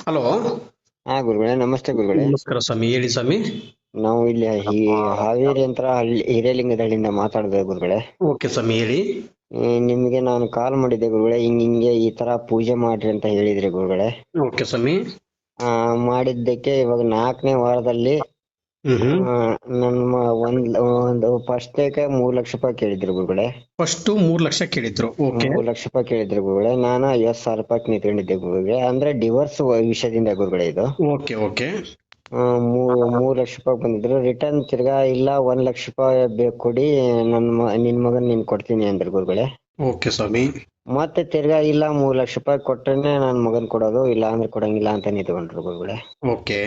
Hello. ಹಾ ಗುರುಗಳೇ, ನಮಸ್ತೆ ಗುರುಗಳೇ. ನಮಸ್ಕಾರ ಸ್ವಾಮಿ, ಹೇಳಿ ಸ್ವಾಮಿ. ನಾವು ಇಲ್ಲಿ ಹಾವೇರಿ ಅಂತ ಹಿರೇಲಿಂಗದಹಳ್ಳಿಯಿಂದ ಮಾತಾಡಿದೆ ಗುರುಗಳೇ. ಓಕೆ ಸ್ವಾಮಿ, ಹೇಳಿ. ನಿಮ್ಗೆ ನಾನು ಕಾಲ್ ಮಾಡಿದ್ದೆ ಗುರುಗಳೇ, ಹಿಂಗೆ ಈ ತರ ಪೂಜೆ ಮಾಡ್ರಿ ಅಂತ ಹೇಳಿದ್ರಿ ಗುರುಗಳೇ. ಓಕೆ ಸ್ವಾಮಿ. ಮಾಡಿದ್ದಕ್ಕೆ ಇವಾಗ 4ನೇ ವಾರದಲ್ಲಿ ನಮ್ಮ ಒಂದು ಫಸ್ಟ್ 3 ಲಕ್ಷ ರೂಪಾಯಿ ಕೇಳಿದ್ರು ಗುರುಗಳೇ. ಫಸ್ಟ್ 3 ಲಕ್ಷ ಕೇಳಿದ್ರು. ಓಕೆ. 3 ಲಕ್ಷ ರೂಪಾಯಿ ಕೇಳಿದ್ರು ಗುರುಗಳೇ. ನಾನು 50,000 ರೂಪಾಯಿ ನಿಂತ್ಕೊಂಡಿದ್ದೆ ಗುರುಗಳೇ. ಅಂದ್ರೆ ಡಿವೋರ್ಸ್ ವಿಷಯದಿಂದ ಗುರುಗಳೇ ಇದು. Okay okay. 3 ಲಕ್ಷ ರೂಪಾಯಿ ಬಂದಿದ್ರು. ರಿಟರ್ನ್ ತಿರ್ಗಾ ಇಲ್ಲ 1 ಲಕ್ಷ ರೂಪಾಯಿ ಬೇಕು ಕೊಡಿ, ನಿನ್ ಮಗನ್ ನೀನ್ ಕೊಡ್ತೀನಿ ಅಂದ್ರು ಗುರುಗಳೇ. ಓಕೆ ಸ್ವಾಮಿ. ಮತ್ತೆ ತಿರ್ಗಾ ಇಲ್ಲ 3 ಲಕ್ಷ ರೂಪಾಯಿ ಕೊಟ್ರೇನೆ ನನ್ ಮಗನ್ ಕೊಡೋದು, ಇಲ್ಲ ಅಂದ್ರೆ ಕೊಡಂಗಿಲ್ಲ ಅಂತ ನಿಂತ್ಕೊಂಡ್ರು ಗುರುಗಳೇ. ಓಕೆ.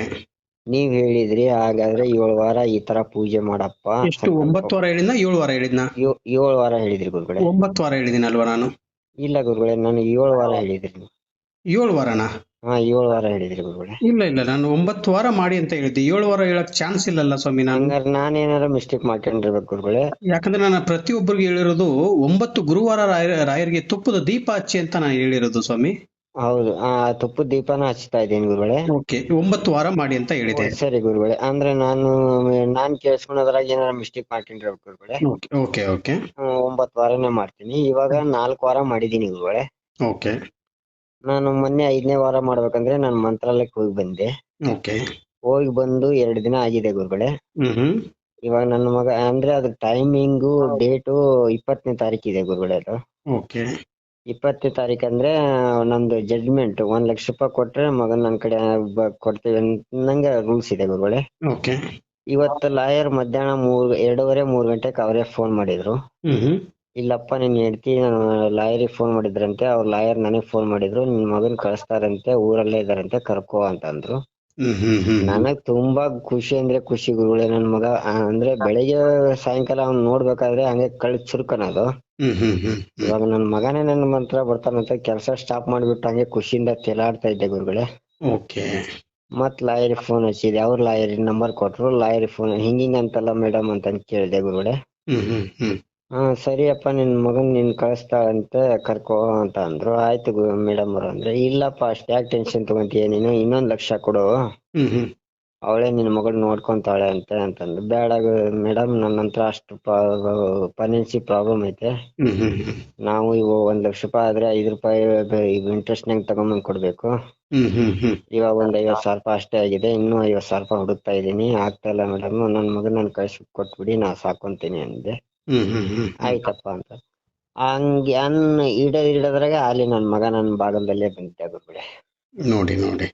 ನೀವ್ ಹೇಳಿದ್ರಿ ಹಾಗಾದ್ರೆ 7 ವಾರ ಈ ತರ ಪೂಜೆ ಮಾಡಪ್ಪ. ಎಷ್ಟು 9 ವಾರ ಹೇಳಿದ್ನ 7 ವಾರ ಹೇಳಿದ್ನ? 7 ವಾರ ಹೇಳಿದ್ರಿ ಗುರುಗಳೇ. 9 ವಾರ ಹೇಳಿದಿನಲ್ವಾ ನಾನು? ಇಲ್ಲ ಗುರುಗಳೇ, ನಾನು 7 ವಾರ ಹೇಳಿದ್ರಿ. 7 ವಾರನಾ? ಹಾ, 7 ವಾರ ಹೇಳಿದ್ರಿ ಗುರುಗಳೇ. ಇಲ್ಲ ಇಲ್ಲ, ನಾನು 9 ವಾರ ಮಾಡಿ ಅಂತ ಹೇಳಿದ್ದೆ. 7 ವಾರ ಹೇಳಕ್ ಚಾನ್ಸ್ ಇಲ್ಲಲ್ಲ ಸ್ವಾಮಿ. ನಾನು ಹಂಗಾರೆ ನಾನೇನಾರ ಮಿಸ್ಟೇಕ್ ಮಾಡ್ಕೊಂಡಿರ್ಬೇಕು ಗುರುಗಳೇ. ಯಾಕಂದ್ರೆ ನಾನು ಪ್ರತಿಯೊಬ್ಬರಿಗೆ ಹೇಳಿರೋದು 9 ಗುರುವಾರ ರಾಯರಿಗೆ ತುಪ್ಪದ ದೀಪ ಹಚ್ಚಿ ಅಂತ ನಾನು ಹೇಳಿರೋದು ಸ್ವಾಮಿ. ಹೌದು, ತುಪ್ಪದ ದೀಪನ ಹಚ್ತಾ ಇದ್ದೀನಿ ಗುರುಗಳೇ. ಓಕೆ, 9 ವಾರ ಮಾಡಿ ಅಂತ ಹೇಳಿದೆ. ಸರಿ ಗುರುಗಳೇ. ಅಂದ್ರೆ ನಾನ್ ಕೇಳಿಸ್ಕೊಳೋದ್ರಾಗ ಏನಾರ ಮಿಸ್ಟೇಕ್ ಮಾಡ್ಕೊಂಡಿರ್ಬೇಕು ಗುರುಗಳೇ. Okay okay. 9 ವಾರನೇ ಮಾಡ್ತೀನಿ. ಇವಾಗ 4 ವಾರ ಮಾಡಿದೀನಿ ಗುರುಗಳೇ. ಓಕೆ. ನಾನು ಮೊನ್ನೆ 5ನೇ ವಾರ ಮಾಡ್ಬೇಕಂದ್ರೆ ನಾನು ಮಂತ್ರಾಲಯಕ್ಕೆ ಹೋಗಿ ಬಂದೆ. ಓಕೆ. ಹೋಗಿ ಬಂದು 2 ದಿನ ಆಗಿದೆ ಗುರುಗಳೇ. ಇವಾಗ ನನ್ನ ಮಗ ಅಂದ್ರೆ ಅದು ಟೈಮಿಂಗು ಡೇಟು 20ನೇ ತಾರೀಕು ಇದೆ ಗುರುಗಳೇ. ಅದು ಓಕೆ. 20ನೇ ತಾರೀಕು ಅಂದ್ರೆ ನಮ್ದು ಜಡ್ಜ್ಮೆಂಟ್ 1 ಲಕ್ಷ ರೂಪಾಯಿ ಕೊಟ್ರೆ ಮಗನ್ ನನ್ ಕಡೆ ಕೊಡ್ತೀವಿ ಅನ್ನಂಗೆ ರೂಲ್ಸ್ ಇದೆ ಗುರುಗಳೇ. ಓಕೆ. ಇವತ್ತು ಲಾಯರ್ ಮಧ್ಯಾಹ್ನ 2:30-3 ಗಂಟೆಗೆ ಅವರೇ ಫೋನ್ ಮಾಡಿದ್ರು. ಇಲ್ಲಪ್ಪ ನಿನ್ ಹೆಂಡ್ತಿ ಲಾಯರಿಗೆ ಫೋನ್ ಮಾಡಿದ್ರಂತೆ, ಅವ್ರ ಲಾಯರ್ ನನಗ್ ಫೋನ್ ಮಾಡಿದ್ರು, ನಿನ್ ಮಗನ್ ಕಳಿಸ್ತಾರಂತೆ, ಊರಲ್ಲೇ ಇದಾರಂತೆ, ಕರ್ಕೋ ಅಂತ ಅಂದ್ರು. ನನಗ್ ತುಂಬಾ ಖುಷಿ ಅಂದ್ರೆ ಖುಷಿ ಗುರುಗಳೇ. ನನ್ ಮಗ ಅಂದ್ರೆ ಬೆಳಿಗ್ಗೆ ಸಾಯಂಕಾಲ ಅವ್ನ್ ನೋಡ್ಬೇಕಾದ್ರೆ ಹಂಗೆ ಕಳ್ ಚುರುಕನದು. ಇವಾಗ ನನ್ ಮಗನೇ ನನ್ನ ಮಂತ್ರ ಬರ್ತಾನಂತ ಕೆಲಸ ಸ್ಟಾಪ್ ಮಾಡ್ಬಿಟ್ಟು ಹಂಗೆ ಖುಷಿಯಿಂದ ತೇಲಾಡ್ತಾ ಇದ್ದೆ ಗುರುಗಳೇ. ಓಕೆ. ಮತ್ ಲಾಯರ್ ಫೋನ್ ಹಚ್ಚಿದೆ, ಅವ್ರ ಲಾಯರ್ ನಂಬರ್ ಕೊಟ್ರು. ಲಾಯರ್ ಫೋನ್ ಹಿಂಗಿಂಗ್ ಅಂತಲ್ಲ ಮೇಡಮ್ ಅಂತ ಕೇಳಿದೆ ಗುರುಗಳೇ. ಸರಿಯಪ್ಪ ನಿನ್ ಮಗನ್ ನೀನ್ ಕಳಿಸ್ತಾಳಂತೆ, ಕರ್ಕೋ ಅಂತ ಅಂದ್ರು. ಆಯ್ತು ಮೇಡಮ್ ಅವ್ರು ಅಂದ್ರೆ, ಇಲ್ಲಪ್ಪ ಅಷ್ಟ್ಯಾಕ್ ಟೆನ್ಷನ್ ತಗೊಂತೀಯ ನೀನು, 1 ಲಕ್ಷ ಕೊಡು, ಅವಳೇ ನಿನ್ ಮಗಳ್ ನೋಡ್ಕೊಂತಾಳೆ ಅಂತಂದ್ರು. ಬೇಡ ಮೇಡಮ್, ನನ್ನ ಹತ್ರ ಅಷ್ಟು ಫೈನಾನ್ಸಿ ಪ್ರಾಬ್ಲಮ್ ಐತೆ. ನಾವು ಇವು 1 ಲಕ್ಷ ರೂಪಾಯಿ ಆದ್ರೆ 5 ರೂಪಾಯಿ ಇಂಟ್ರೆಸ್ಟ್ ನಂಗೆ ತಗೊಂಬಂದ್ ಕೊಡ್ಬೇಕು. ಇವಾಗ 50,000 ರೂಪಾಯಿ ಅಷ್ಟೇ ಆಗಿದೆ, ಇನ್ನೂ 50,000 ರೂಪಾಯಿ ಹುಡುಕ್ತಾ ಇದೀನಿ, ಆಗ್ತಾ ಇಲ್ಲ ಮೇಡಮ್, ನನ್ ಮಗನ್ ನನ್ ಕಳ್ಸಿ ಕೊಟ್ಬಿಡಿ, ನಾ ಸಾಕೊಂತೀನಿ ಅಂದೆ. ಆಯ್ತಪ್ಪ ಅಂತ ಹಂಗೆ ಇಡದ್ರಾಗ ಅಲ್ಲಿ ನನ್ ಮಗ ನನ್ ಭಾಗದಲ್ಲೇ ಬಂದಿದ್ದ ಗುರುಗಳೇ. ನೋಡಿ ನೋಡಿ,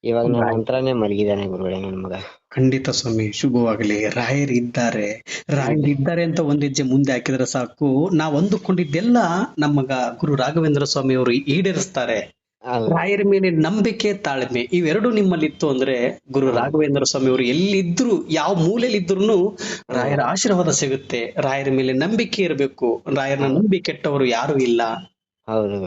ಇವಾಗ ನನ್ನ ಹತ್ರನೇ ಮಲಗಿದಾನೆ ಗುರುಗಳೇ ನನ್ ಮಗ. ಖಂಡಿತ ಸ್ವಾಮಿ, ಶುಭವಾಗಲಿ. ರಾಯರಿದ್ದಾರೆ ಅಂತ ಒಂದ್ ಹೆಜ್ಜೆ ಮುಂದೆ ಹಾಕಿದ್ರೆ ಸಾಕು, ನಾವ್ ಅಂದುಕೊಂಡಿದ್ದೆಲ್ಲ ನಮ್ಮಗ ಗುರು ರಾಘವೇಂದ್ರ ಸ್ವಾಮಿ ಅವರು ಈಡೇರಿಸ್ತಾರೆ. ರಾಯರ ಮೇಲೆ ನಂಬಿಕೆ, ತಾಳ್ಮೆ ಇವೆರಡು ನಿಮ್ಮಲ್ಲಿ ಇತ್ತು ಅಂದ್ರೆ ಗುರು ರಾಘವೇಂದ್ರ ಸ್ವಾಮಿ ಅವರು ಎಲ್ಲಿದ್ರು, ಯಾವ ಮೂಲೆಯಲ್ಲಿ ಇದ್ರು ರಾಯರ ಆಶೀರ್ವಾದ ಸಿಗುತ್ತೆ. ರಾಯರ ಮೇಲೆ ನಂಬಿಕೆ ಇರಬೇಕು. ರಾಯರನ್ನ ನಂಬಿ ಕೆಟ್ಟವರು ಯಾರು ಇಲ್ಲ.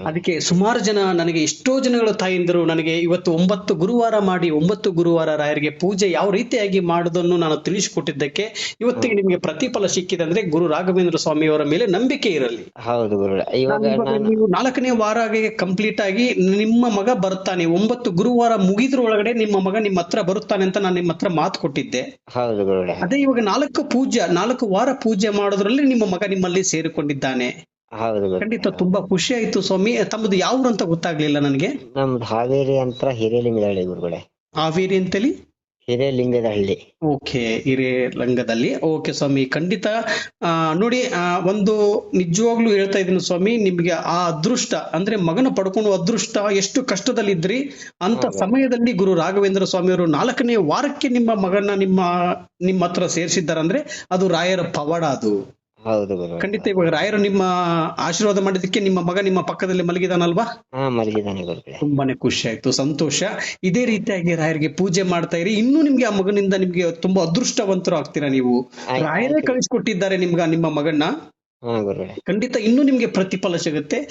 ಅದಕ್ಕೆ ಸುಮಾರು ಜನ, ನನಗೆ ಎಷ್ಟೋ ಜನಗಳು ತಾಯಿಂದರು ನನಗೆ ಇವತ್ತು 9 ಗುರುವಾರ ಮಾಡಿ 9 ಗುರುವಾರ ರಾಯರಿಗೆ ಪೂಜೆ ಯಾವ ರೀತಿಯಾಗಿ ಮಾಡುವುದನ್ನು ನಾನು ತಿಳಿಸಿಕೊಟ್ಟಿದ್ದಕ್ಕೆ ಇವತ್ತಿಗೆ ನಿಮಗೆ ಪ್ರತಿಫಲ ಸಿಕ್ಕಿದೆ. ಅಂದ್ರೆ ಗುರು ರಾಘವೇಂದ್ರ ಸ್ವಾಮಿಯವರ ಮೇಲೆ ನಂಬಿಕೆ ಇರಲಿ. ಹೌದು ಗುರುಗಳೇ. ಇವಾಗ ನೀವು 4ನೇ ವಾರ ಕಂಪ್ಲೀಟ್ ಆಗಿ ನಿಮ್ಮ ಮಗ ಬರ್ತಾನೆ, 9 ಗುರುವಾರ ಮುಗಿದ್ರ ಒಳಗಡೆ ನಿಮ್ಮ ಮಗ ನಿಮ್ಮ ಹತ್ರ ಬರುತ್ತಾನೆ ಅಂತ ನಾನು ನಿಮ್ಮ ಹತ್ರ ಮಾತು ಕೊಟ್ಟಿದ್ದೆ. ಹೌದು ಗುರುಗಳೇ. ಅದೇ ಇವಾಗ 4 ವಾರ ಪೂಜೆ ಮಾಡೋದ್ರಲ್ಲಿ ನಿಮ್ಮ ಮಗ ನಿಮ್ಮಲ್ಲಿ ಸೇರಿಕೊಂಡಿದ್ದಾನೆ. ಹೌದು, ಖಂಡಿತ ತುಂಬಾ ಖುಷಿ ಆಯ್ತು ಸ್ವಾಮಿ. ತಮ್ಮದು ಯಾವ್ದು ಅಂತ ಗೊತ್ತಾಗ್ಲಿಲ್ಲ ನನಗೆ. ನಮ್ದು ಹಾವೇರಿ ಅಂತ ಹಿರೇಲಿಂಗದಹಳ್ಳಿ ಗುರುಗಳೇ. ಹಾವೇರಿ ಅಂತೇಳಿ? ಹಿರೇಲಿಂಗದಹಳ್ಳಿ. ಓಕೆ, ಹಿರೇಲಿಂಗದಲ್ಲಿ. ಓಕೆ ಸ್ವಾಮಿ, ಖಂಡಿತ ನೋಡಿ, ಒಂದು ನಿಜವಾಗ್ಲೂ ಹೇಳ್ತಾ ಇದ್ದೀನಿ ಸ್ವಾಮಿ, ನಿಮ್ಗೆ ಆ ಅದೃಷ್ಟ ಅಂದ್ರೆ ಮಗನ ಪಡ್ಕೊಂಡು ಅದೃಷ್ಟ, ಎಷ್ಟು ಕಷ್ಟದಲ್ಲಿದ್ರಿ ಅಂತ ಸಮಯದಲ್ಲಿ ಗುರು ರಾಘವೇಂದ್ರ ಸ್ವಾಮಿಯವರು 4ನೇ ವಾರಕ್ಕೆ ನಿಮ್ಮ ಮಗನ ನಿಮ್ಮ ಹತ್ರ ಸೇರಿಸಿದ್ದಾರಂದ್ರೆ ಅದು ರಾಯರ ಪವಾಡ. ಅದು ಹೌದು ಖಂಡಿತ. ಇವಾಗ ರಾಯರು ನಿಮ್ಮ ಆಶೀರ್ವಾದ ಮಾಡಿದಕ್ಕೆ ನಿಮ್ಮ ಮಗ ನಿಮ್ಮ ಪಕ್ಕದಲ್ಲಿ ಮಲಗಿದಾನಲ್ವಾ? ಮಲಗಿದಾನೆ ಗುರುಗಳೇ. ತುಂಬಾನೇ ಖುಷಿ ಆಯ್ತು, ಸಂತೋಷ. ಇದೇ ರೀತಿಯಾಗಿ ರಾಯರಿಗೆ ಪೂಜೆ ಮಾಡ್ತಾ ಇರಿ. ಇನ್ನೂ ನಿಮ್ಗೆ ಆ ಮಗನಿಂದ ನಿಮ್ಗೆ ತುಂಬಾ ಅದೃಷ್ಟವಂತರು ಆಗ್ತೀರಾ ನೀವು. ರಾಯರೇ ಕಳಿಸ್ಕೊಟ್ಟಿದ್ದಾರೆ ನಿಮ್ಮ ಮಗನ್ನ. ಖಂಡಿತ ಇನ್ನೂ ನಿಮ್ಗೆ ಪ್ರತಿಫಲ ಸಿಗುತ್ತೆ.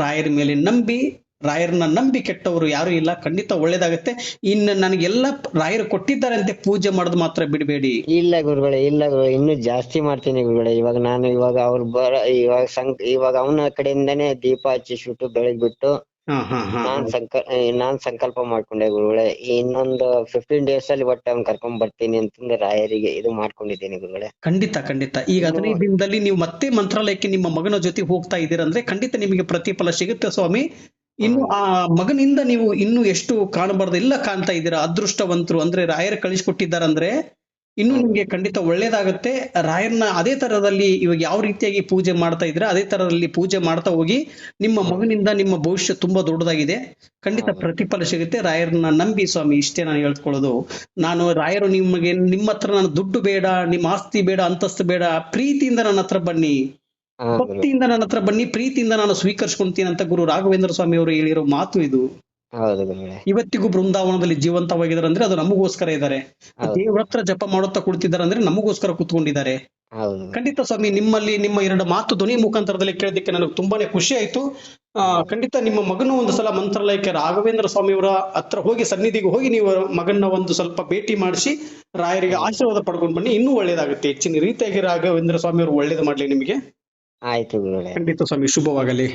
ರಾಯರ ಮೇಲೆ ನಂಬಿ, ರಾಯರನ್ನ ನಂಬಿ ಕೆಟ್ಟವರು ಯಾರು ಇಲ್ಲ. ಖಂಡಿತ ಒಳ್ಳೇದಾಗತ್ತೆ. ಇನ್ನು ನನಗೆಲ್ಲ ರಾಯರು ಕೊಟ್ಟಿದ್ದಾರೆ ಅಂತ ಪೂಜೆ ಮಾಡೋದು ಮಾತ್ರ ಬಿಡಬೇಡಿ. ಇಲ್ಲ ಗುರುಗಳೇ, ಇಲ್ಲ ಗುರುಗಳೇ, ಇನ್ನೂ ಜಾಸ್ತಿ ಮಾಡ್ತೀನಿ ಗುರುಗಳೇ. ಇವಾಗ ನಾನು ಅವ್ರು ಇವಾಗ ಅವನ ಕಡೆಯಿಂದಾನೇ ದೀಪ ಹಚ್ಚಿಸ್ಬಿಟ್ಟು ಬೆಳಗ್ಬಿಟ್ಟು ಹಾ ಹಾ ಹಾ ನಾನ್ ಸಂಕಲ್ಪ ಮಾಡ್ಕೊಂಡೆ ಗುರುಗಳೇ, ಇನ್ನೊಂದು 15 days ಅಲ್ಲಿ ಒಟ್ಟು ಅವ್ನ್ ಕರ್ಕೊಂಡ್ ಬರ್ತೀನಿ ಅಂತಂದ್ರೆ ರಾಯರಿಗೆ ಇದು ಮಾಡ್ಕೊಂಡಿದ್ದೀನಿ ಗುರುಗಳೇ. ಖಂಡಿತ ಖಂಡಿತ. ಈಗ 15 ದಿನದಲ್ಲಿ ನೀವು ಮತ್ತೆ ಮಂತ್ರಾಲಯಕ್ಕೆ ನಿಮ್ಮ ಮಗನ ಜೊತೆ ಹೋಗ್ತಾ ಇದ್ದೀರಂದ್ರೆ ಖಂಡಿತ ನಿಮಗೆ ಪ್ರತಿಫಲ ಸಿಗುತ್ತೆ ಸ್ವಾಮಿ. ಇನ್ನು ಆ ಮಗನಿಂದ ನೀವು ಇನ್ನು ಎಷ್ಟು ಕಾಣಬಾರ್ದು ಎಲ್ಲ ಕಾಣ್ತಾ ಇದ್ದೀರಾ. ಅದೃಷ್ಟವಂತರು ಅಂದ್ರೆ ರಾಯರು ಕಳಿಸ್ಕೊಟ್ಟಿದ್ದಾರಂದ್ರೆ ಇನ್ನು ನಿಮ್ಗೆ ಖಂಡಿತ ಒಳ್ಳೇದಾಗುತ್ತೆ. ರಾಯರ್ನ ಅದೇ ತರದಲ್ಲಿ ಇವಾಗ ಯಾವ ರೀತಿಯಾಗಿ ಪೂಜೆ ಮಾಡ್ತಾ ಇದ್ರೆ ಅದೇ ತರದಲ್ಲಿ ಪೂಜೆ ಮಾಡ್ತಾ ಹೋಗಿ. ನಿಮ್ಮ ಮಗನಿಂದ ನಿಮ್ಮ ಭವಿಷ್ಯ ತುಂಬಾ ದೊಡ್ಡದಾಗಿದೆ. ಖಂಡಿತ ಪ್ರತಿಫಲ ಸಿಗುತ್ತೆ. ರಾಯರನ್ನ ನಂಬಿ ಸ್ವಾಮಿ. ಇಷ್ಟೇ ನಾನು ಹೇಳ್ಕೊಳ್ಳೋದು. ನಾನು ರಾಯರು ನಿಮಗೆ ನಿಮ್ಮ ಹತ್ರ ನಾನು ದುಡ್ಡು ಬೇಡ, ನಿಮ್ಮ ಆಸ್ತಿ ಬೇಡ, ಅಂತಸ್ತು ಬೇಡ, ಪ್ರೀತಿಯಿಂದ ನನ್ನ ಹತ್ರ ಬನ್ನಿ, ಭಕ್ತಿಯಿಂದ ನನ್ನ ಹತ್ರ ಬನ್ನಿ, ಪ್ರೀತಿಯಿಂದ ನಾನು ಸ್ವೀಕರಿಸ್ಕೊಂತೀನಿ ಅಂತ ಗುರು ರಾಘವೇಂದ್ರ ಸ್ವಾಮಿ ಅವರು ಹೇಳಿರೋ ಮಾತು ಇದು. ಹೌದು ಗುರುಗಳೇ. ಇವತ್ತಿಗೂ ಬೃಂದಾವನದಲ್ಲಿ ಜೀವಂತವಾಗಿದ್ದಾರೆ ಅಂದ್ರೆ ಅದು ನಮಗೋಸ್ಕರ ಇದ್ದಾರೆ. ದೇವ್ರ ಹತ್ರ ಜಪ ಮಾಡುತ್ತಾ ಕುಳಿತಿದ್ದಾರೆ ಅಂದ್ರೆ ನಮಗೋಸ್ಕರ ಕೂತ್ಕೊಂಡಿದ್ದಾರೆ. ಖಂಡಿತ ಸ್ವಾಮಿ, ನಿಮ್ಮಲ್ಲಿ ನಿಮ್ಮ 2 ಮಾತು ಧ್ವನಿ ಮುಖಾಂತರದಲ್ಲಿ ಕೇಳೋದಕ್ಕೆ ನನಗೆ ತುಂಬಾನೇ ಖುಷಿ ಆಯ್ತು. ಖಂಡಿತ ನಿಮ್ಮ ಮಗನು ಒಂದು ಸಲ ಮಂತ್ರಾಲಯಕ್ಕೆ ರಾಘವೇಂದ್ರ ಸ್ವಾಮಿಯವರ ಹತ್ರ ಹೋಗಿ, ಸನ್ನಿಧಿಗೆ ಹೋಗಿ ನೀವು ಮಗನ ಒಂದು ಸ್ವಲ್ಪ ಭೇಟಿ ಮಾಡಿಸಿ ರಾಯರಿಗೆ ಆಶೀರ್ವಾದ ಪಡ್ಕೊಂಡು ಬನ್ನಿ. ಇನ್ನೂ ಒಳ್ಳೇದಾಗುತ್ತೆ. ಹೆಚ್ಚಿನ ರೀತಿಯಾಗಿ ರಾಘವೇಂದ್ರ ಸ್ವಾಮಿ ಅವರು ಒಳ್ಳೇದು ಮಾಡ್ಲಿ ನಿಮಗೆ. ಆಯ್ತು ಗುರುಗಳೇ. ಖಂಡಿತ ಸ್ವಾಮಿ, ಶುಭವಾಗಲಿ.